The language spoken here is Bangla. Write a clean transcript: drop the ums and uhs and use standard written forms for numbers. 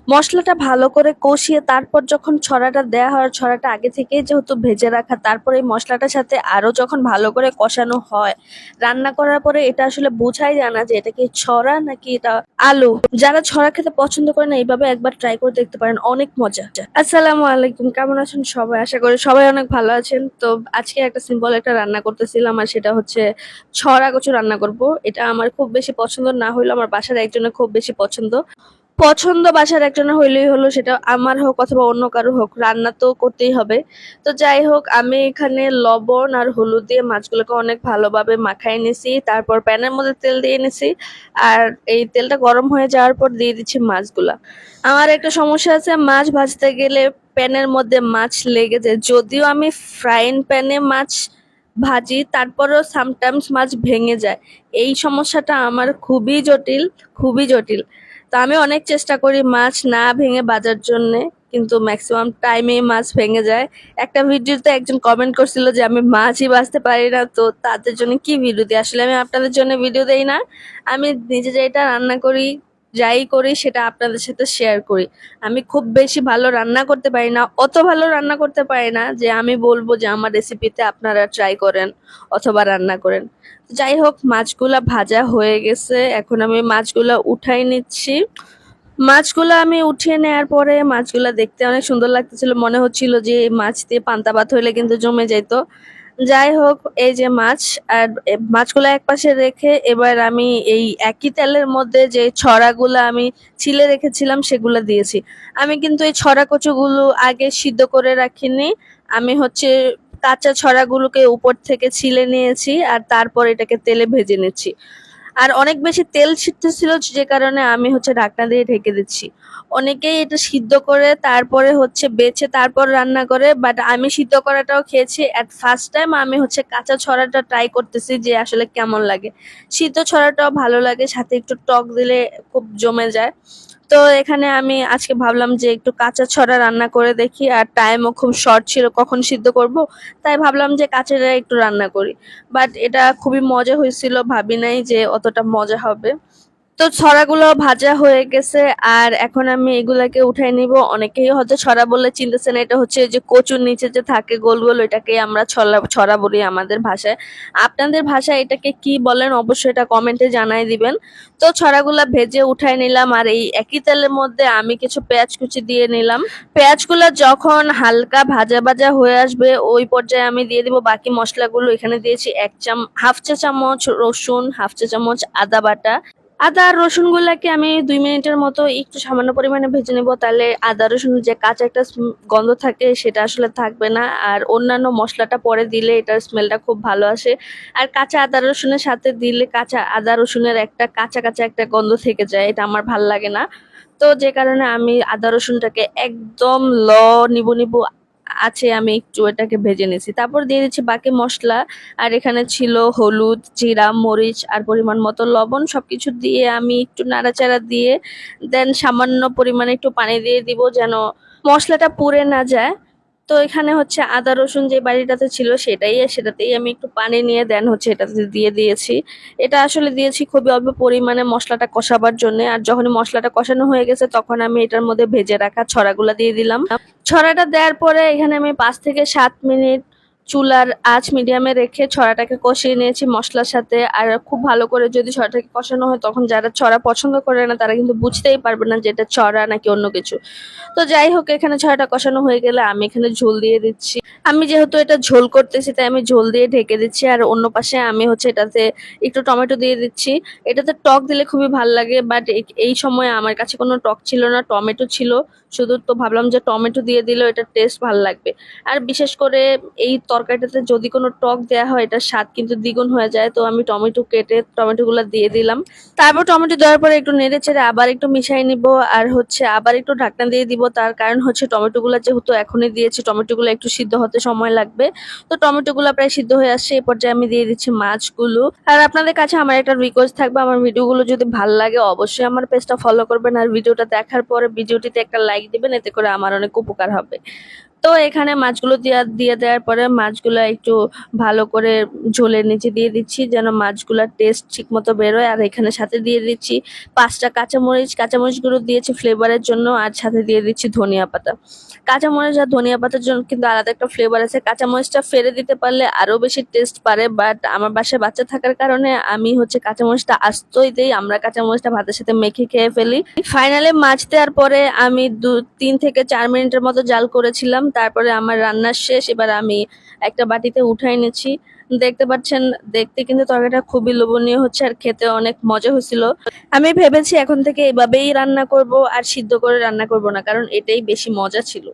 মশলাটা ভালো করে কষিয়ে তারপর যখন ছড়াটা দেয়া হয়, ছড়াটা আগে থেকেই যেহেতু ভেজে রাখা, তারপর এই মশলাটার সাথে আরো যখন ভালো করে কষানো হয়, রান্না করার পরে এটা আসলে বোঝাই যায় না যে এটা কি ছড়া নাকি এটা আলু। যারা ছড়া খেতে পছন্দ করে না, এইভাবে একবার ট্রাই করে দেখতে পারেন, অনেক মজা। আসসালামু আলাইকুম, কেমন আছেন সবাই? আশা করি সবাই অনেক ভালো আছেন। তো আজকে একটা সিম্পল একটা রান্না করতেছিলাম, আর সেটা হচ্ছে ছড়া কচু রান্না করব। এটা আমার খুব বেশি পছন্দ না হইলেও আমার বাসার একজনের খুব বেশি পছন্দ। বাসার একজনের হইলেই হলো, সেটা আমার হোক অথবা অন্য কারো হোক, রান্না তো করতেই হবে। তো যাই হোক, আমি এখানে লবণ আর হলুদ দিয়ে মাছগুলোকে অনেক ভালোভাবে মাখাই নিছি, তারপর প্যানের মধ্যে তেল দিয়ে নিছি। আর এই তেলটা গরম হয়ে যাওয়ার পর দিয়ে দিচ্ছি মাছগুলা। আমার একটা সমস্যা আছে, মাছ ভাজতে গেলে প্যানের মধ্যে মাছ লেগে যায়। যদিও আমি ফ্রাইং প্যানে মাছ ভাজি, তারপরেও সামটাইমস মাছ ভেঙে যায়। এই সমস্যাটা আমার খুবই জটিল, খুবই জটিল। তো আমি অনেক চেষ্টা করি মাছ না ভেঙে বাজার জন্যে, কিন্তু ম্যাক্সিমাম টাইমেই মাছ ভেঙে যায়। একটা ভিডিওতে একজন কমেন্ট করছিল যে আমি মাছই বাছতে পারি না, তো তাদের জন্য কি ভিডিও দিই? আসলে আমি আপনাদের জন্য ভিডিও দেই না, আমি নিজে যেটা রান্না করি, যাই করি সেটা আপনাদের সাথে শেয়ার করি। আমি খুব বেশি ভালো রান্না করতে পারি না, অত ভালো রান্না করতে পারি না যে আমি বলবো যে আমার রেসিপিতে আপনারা ট্রাই করেন অথবা রান্না করেন। যাই হোক, মাছগুলা ভাজা হয়ে গেছে, এখন আমি মাছগুলা উঠাই নিচ্ছি। মাছগুলো আমি উঠিয়ে নেওয়ার পরে মাছগুলা দেখতে অনেক সুন্দর লাগতেছিল, মনে হচ্ছিল যে এই মাছ দিয়ে পান্তা ভাত হইলে কিন্তু জমে যেত। যাই হোক, এই যে মাছ, আর মাছগুলো একপাশে রেখে এবার আমি এই একই তেলের মধ্যে যে ছড়াগুলো আমি ছিলে রেখেছিলাম সেগুলো দিয়েছি। আমি কিন্তু এই ছড়া কচুগুলো আগে সিদ্ধ করে রাখিনি, আমি হচ্ছে কাঁচা ছড়াগুলোকে উপর থেকে ছিলে নিয়েছি আর তারপর এটাকে তেলে ভেজে নিচ্ছি। আর অনেক বেশি তেল ছিটতেছিল, যে কারণে আমি হচ্ছে ঢাকনা দিয়ে ঢেকে দিচ্ছি। অনেকেই এটা সিদ্ধ করে তারপরে হচ্ছে বেছে তারপর রান্না করে, বাট আমি সিদ্ধ করাটাও খেয়েছি। এট ফার্স্ট টাইম আমি হচ্ছে কাঁচা ছড়াটা ট্রাই করতেছি যে আসলে কেমন লাগে। সিদ্ধ ছড়াটাও ভালো লাগে, সাথে একটু টক দিলে খুব জমে যায়। তো এখানে আমি আজকে ভাবলাম যে একটু কাঁচা ছড়া রান্না করে দেখি, আর টাইমও খুব শর্ট ছিল কখন সিদ্ধ করব, তাই ভাবলাম যে কাঁচাটা একটু রান্না করি। বাট এটা খুবই মজা হয়েছিল, ভাবি নাই যে অতটা মজা হবে। তো ছড়াগুলো ভাজা হয়ে গেছে, আর এখন আমি এগুলাকে উঠাই নিব। অনেকেই হয়তো ছড়া বললে চিনতেছেন, এটা হচ্ছে যে কচুর নিচে যে থাকে গোল গোল, ওইটাকে আমরা ছড়া ছড়া বলি আমাদের ভাষায়। আপনাদের ভাষায় এটাকে কি বলেন অবশ্যই এটা কমেন্টে জানাই দিবেন। তো ছড়াগুলা ভেজে উঠাই নিলাম, আর এই একই তেলের মধ্যে আমি কিছু পেঁয়াজ কুচি দিয়ে নিলাম। পেঁয়াজগুলো যখন হালকা ভাজা ভাজা হয়ে আসবে, ওই পর্যায়ে আমি দিয়ে দিব বাকি মশলাগুলো। এখানে দিয়েছি হাফ চা চামচ রসুন, হাফ চা চামচ আদা বাটা। আদা আর রসুন গুলাকে আমি 2 মিনিটের মতো একটু সামান্য পরিমাণে ভেজে নেব, তাহলে আদা রসুন যে কাঁচা একটা গন্ধ থাকে সেটা আসলে থাকবে না। আর অন্যান্য মশলাটা পরে দিলে এটার স্মেলটা খুব ভালো আসে। আর কাঁচা আদা রসুনের সাথে দিলে কাঁচা আদা রসুনের একটা কাঁচা কাঁচা একটা গন্ধ থেকে যায়, এটা আমার ভাল লাগে না। তো যে কারণে আমি আদা রসুনটাকে একদম নিবু নিবু আছে, আমি একটু এটাকে ভেজে নিয়েছি, তারপর দিয়ে দিচ্ছি বাকি মশলা। আর এখানে ছিল হলুদ, জিরা, মরিচ আর পরিমাণ মতো লবণ, সবকিছু দিয়ে আমি একটু নাড়াচাড়া দিয়ে দেন সামান্য পরিমাণে একটু পানি দিয়ে দিব যেন মশলাটা পুড়ে না যায়। তো এখানে হচ্ছে আদা রসুন যে বাড়িটাতে ছিল সেটাতেই আমি একটু পানি নিয়ে দেন হচ্ছে এটাতে দিয়ে দিয়েছি। এটা আসলে দিয়েছি খুবই অল্প পরিমাণে মশলাটা কষাবার জন্য। আর যখন মশলাটা কষানো হয়ে গেছে তখন আমি এটার মধ্যে ভেজে রাখা ছড়াগুলা দিয়ে দিলাম। ছড়াটা দেওয়ার পরে এখানে আমি 5 থেকে 7 মিনিট চুলার আঁচ মিডিয়ামে রেখে ছড়াটাকে কষিয়ে নিয়েছি মশলার সাথে। আর খুব ভালো করে যদি ছড়াটাকে কষানো হয়, তখন যারা ছড়া পছন্দ করে না তারা কিন্তু বুঝতেই পারবে না যে এটা ছড়া নাকি অন্য কিছু। তো যাই হোক, এখানে ছড়াটা কষানো হয়ে গেলে আমি এখানে ঝোল দিয়ে দিচ্ছি। আমি যেহেতু এটা ঝোল করতেছি তাই আমি ঝোল দিয়ে ঢেকে দিচ্ছি। আর অন্য পাশে আমি হচ্ছে এটাতে একটু টমেটো দিয়ে দিচ্ছি। এটাতে টক দিলে খুবই ভালো লাগে, বাট এই সময় আমার কাছে কোনো টক ছিল না, টমেটো ছিল শুধু। তো ভাবলাম যে টমেটো দিয়ে দিলেও এটা টেস্ট ভালো লাগবে। আর বিশেষ করে এই তরকারিটাতে যদি কোনো টক দেওয়া হয়, এটার স্বাদ কিন্তু দ্বিগুণ হয়ে যায়। তো আমি টমেটো কেটে টমেটোগুলো দিয়ে দিলাম। তারপর টমেটো দেওয়ার পরে একটু নেড়ে চেড়ে আবার একটু মিশাই নিব, আর হচ্ছে আবার একটু ঢাকনা দিয়ে দিব। তার কারণ হচ্ছে টমেটোগুলো যেহেতু এখনই দিয়েছি, টমেটোগুলো একটু সিদ্ধ হতে সময় লাগবে। তো টমেটোগুলো প্রায় সিদ্ধ হয়ে আসছে, এই পর্যায়ে আমি দিয়ে দিচ্ছি মাছগুলো। আর আপনাদের কাছে আমার একটা রিকোয়েস্ট থাকবে, আমার ভিডিওগুলো যদি ভালো লাগে অবশ্যই আমার পেজটা ফলো করবেন, আর ভিডিওটা দেখার পরে ভিডিওটিতে একটা লাইক দিবেন, এতে করে আমার অনেক উপকার হবে। তো এখানে মাছগুলো দিয়ে দেওয়ার পরে মাছগুলো একটু ভালো করে ঝোলের নিচে দিয়ে দিচ্ছি যেন মাছগুলোর টেস্ট ঠিক মতো বেরোয়। আর এখানে সাথে দিয়ে দিচ্ছি 5টা কাঁচামরিচগুলো দিয়েছি ফ্লেভারের জন্য, আর সাথে দিয়ে দিচ্ছি ধনিয়া পাতা। কাঁচামরিচ আর ধনিয়া পাতার জন্য কিন্তু আলাদা একটা ফ্লেভার আছে। কাঁচামরিচটা ফেলে দিতে পারলে আরো বেশি টেস্ট পারে, বাট আমার বাসায় বাচ্চা থাকার কারণে আমি হচ্ছে কাঁচামরিচটা আস্তই দেই, আমরা কাঁচামরিচটা ভাতের সাথে মেখে খেয়ে ফেলি। ফাইনালি মাছ দেওয়ার পরে আমি 3 থেকে 4 মিনিটের মতো জাল করেছিলাম, তারপরে আমার রান্না শেষ। এবার আমি একটা বাটিতে উঠাই নিচ্ছি। দেখতে পাচ্ছেন, দেখতে কিন্তু তরকারিটা খুবই লোভনীয় হচ্ছে আর খেতে অনেক মজা হয়েছিল। আমি ভেবেছি এখন থেকে এভাবেই রান্না করব, আর সিদ্ধ করে রান্না করব না, কারণ এটাই বেশি মজা ছিল।